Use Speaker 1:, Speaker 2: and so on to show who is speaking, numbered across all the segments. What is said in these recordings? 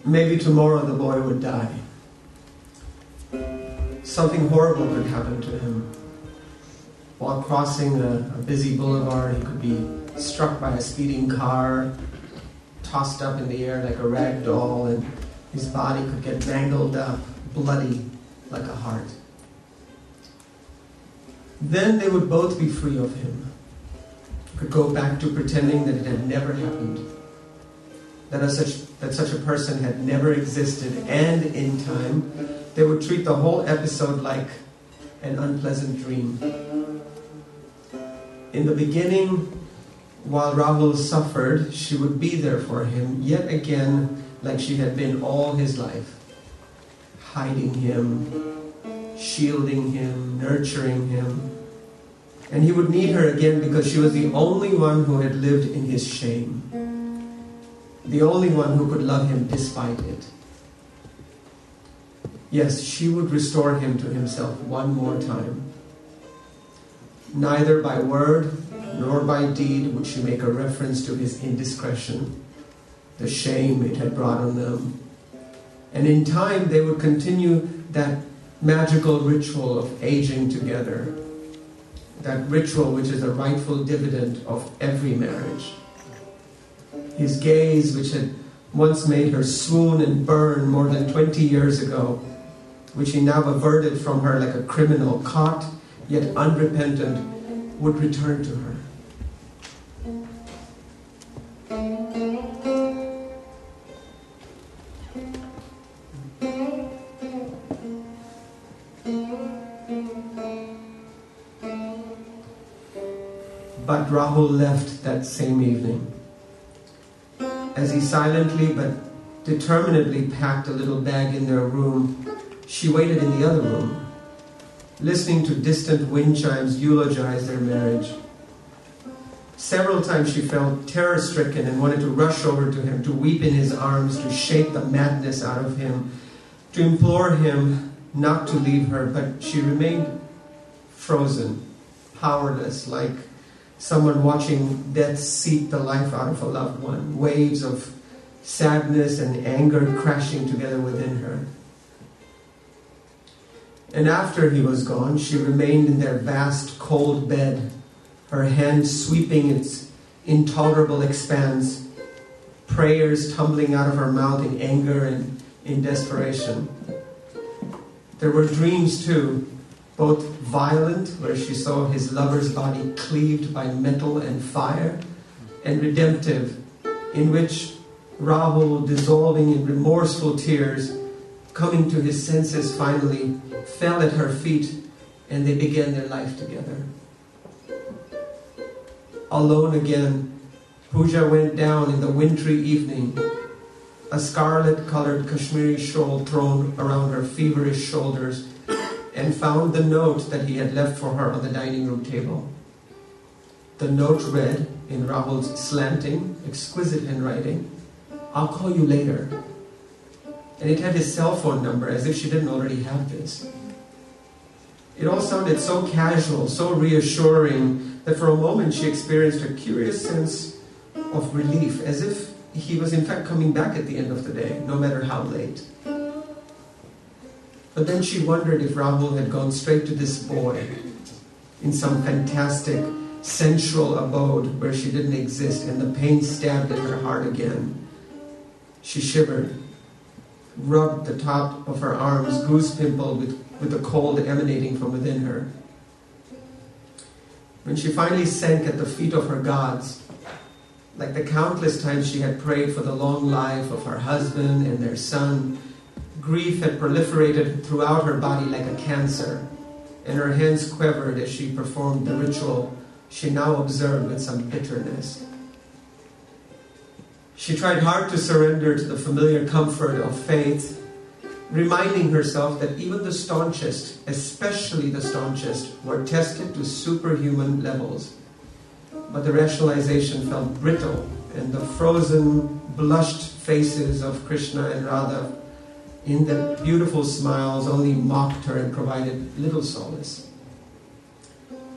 Speaker 1: Maybe tomorrow the boy would die. Something horrible could happen to him. While crossing a busy boulevard, he could be struck by a speeding car, tossed up in the air like a rag doll, and his body could get mangled up, bloody like a heart. Then they would both be free of him. Could go back to pretending that it had never happened. That such a person had never existed, and in time they would treat the whole episode like an unpleasant dream. In the beginning, while Rahul suffered, she would be there for him, yet again, like she had been all his life, hiding him, shielding him, nurturing him. And he would need her again because she was the only one who had lived in his shame. The only one who could love him despite it. Yes, she would restore him to himself one more time. Neither by word nor by deed would she make a reference to his indiscretion, the shame it had brought on them. And in time they would continue that magical ritual of aging together. That ritual which is a rightful dividend of every marriage. His gaze, which had once made her swoon and burn more than 20 years ago, which he now averted from her like a criminal caught yet unrepentant, would return to her. But Rahul left that same evening. As he silently but determinedly packed a little bag in their room, she waited in the other room, listening to distant wind chimes eulogize their marriage. Several times she felt terror-stricken and wanted to rush over to him, to weep in his arms, to shake the madness out of him, to implore him not to leave her, but she remained frozen, powerless, like someone watching death seep the life out of a loved one, waves of sadness and anger crashing together within her. And after he was gone, she remained in their vast, cold bed, her hand sweeping its intolerable expanse, prayers tumbling out of her mouth in anger and in desperation. There were dreams too, both violent, where she saw his lover's body cleaved by metal and fire, and redemptive, in which Rahul, dissolving in remorseful tears, coming to his senses finally, fell at her feet, and they began their life together. Alone again, Pooja went down in the wintry evening, a scarlet-colored Kashmiri shawl thrown around her feverish shoulders, and found the note that he had left for her on the dining room table. The note read, in Rahul's slanting, exquisite handwriting, "I'll call you later." And it had his cell phone number, as if she didn't already have this. It all sounded so casual, so reassuring, that for a moment she experienced a curious sense of relief, as if he was in fact coming back at the end of the day, no matter how late. But then she wondered if Rahul had gone straight to this boy in some fantastic sensual abode where she didn't exist, and the pain stabbed at her heart again. She shivered, rubbed the top of her arms, goose-pimpled with the cold emanating from within her. When she finally sank at the feet of her gods, like the countless times she had prayed for the long life of her husband and their son, grief had proliferated throughout her body like a cancer, and her hands quivered as she performed the ritual she now observed with some bitterness. She tried hard to surrender to the familiar comfort of faith, reminding herself that even the staunchest, especially the staunchest, were tested to superhuman levels. But the rationalization felt brittle, and the frozen, blushed faces of Krishna and Radha in their beautiful smiles only mocked her and provided little solace.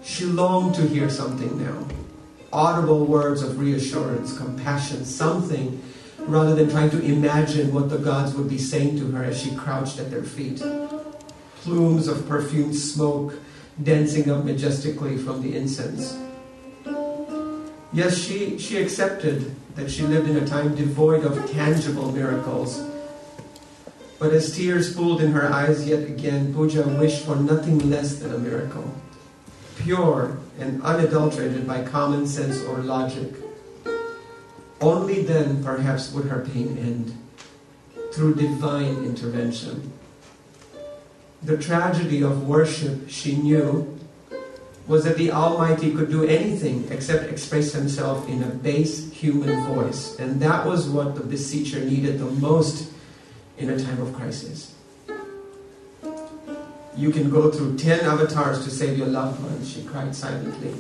Speaker 1: She longed to hear something now, audible words of reassurance, compassion, something, rather than trying to imagine what the gods would be saying to her as she crouched at their feet. Plumes of perfumed smoke dancing up majestically from the incense. Yes, she accepted that she lived in a time devoid of tangible miracles. But as tears pooled in her eyes yet again, Pooja wished for nothing less than a miracle, pure and unadulterated by common sense or logic. Only then, perhaps, would her pain end, through divine intervention. The tragedy of worship, she knew, was that the Almighty could do anything except express himself in a base human voice. And that was what the beseecher needed the most in a time of crisis. You can go through 10 avatars to save your loved ones, she cried silently,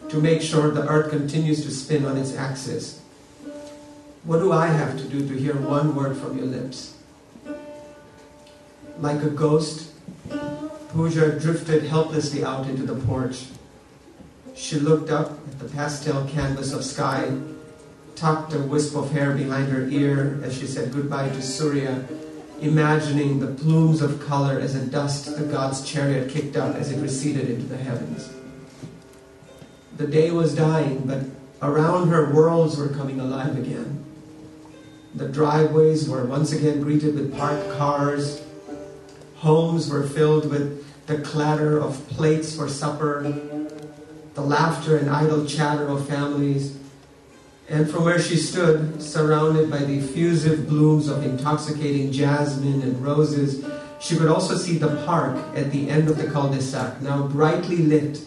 Speaker 1: to make sure the earth continues to spin on its axis. What do I have to do to hear one word from your lips? Like a ghost, Pooja drifted helplessly out into the porch. She looked up at the pastel canvas of sky, tucked a wisp of hair behind her ear as she said goodbye to Surya, imagining the plumes of color as a dust the god's chariot kicked up as it receded into the heavens. The day was dying, but around her worlds were coming alive again. The driveways were once again greeted with parked cars. Homes were filled with the clatter of plates for supper, the laughter and idle chatter of families. And from where she stood, surrounded by the effusive blooms of intoxicating jasmine and roses, she could also see the park at the end of the cul-de-sac, now brightly lit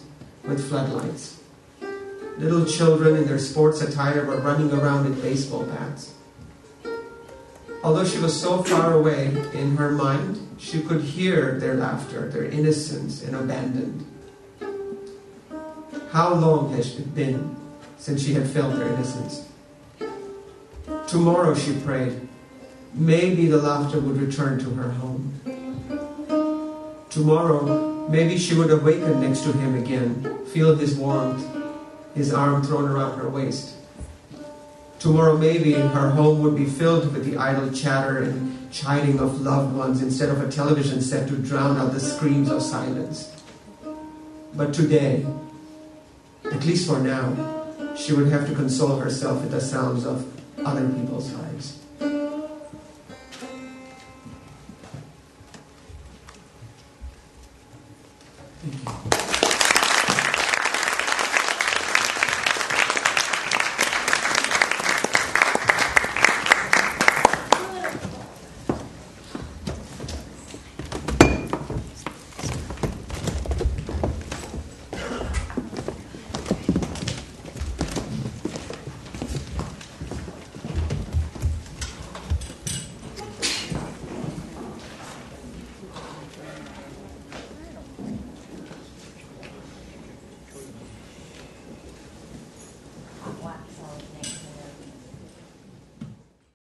Speaker 1: with floodlights. Little children in their sports attire were running around with baseball bats. Although she was so far away, in her mind, she could hear their laughter, their innocence and abandon. How long has it been since she had felt their innocence? Tomorrow, she prayed, maybe the laughter would return to her home. Tomorrow, maybe she would awaken next to him again, feel his warmth, his arm thrown around her waist. Tomorrow, maybe her home would be filled with the idle chatter and chiding of loved ones instead of a television set to drown out the screams of silence. But today, at least for now, she would have to console herself with the sounds of other people's lives.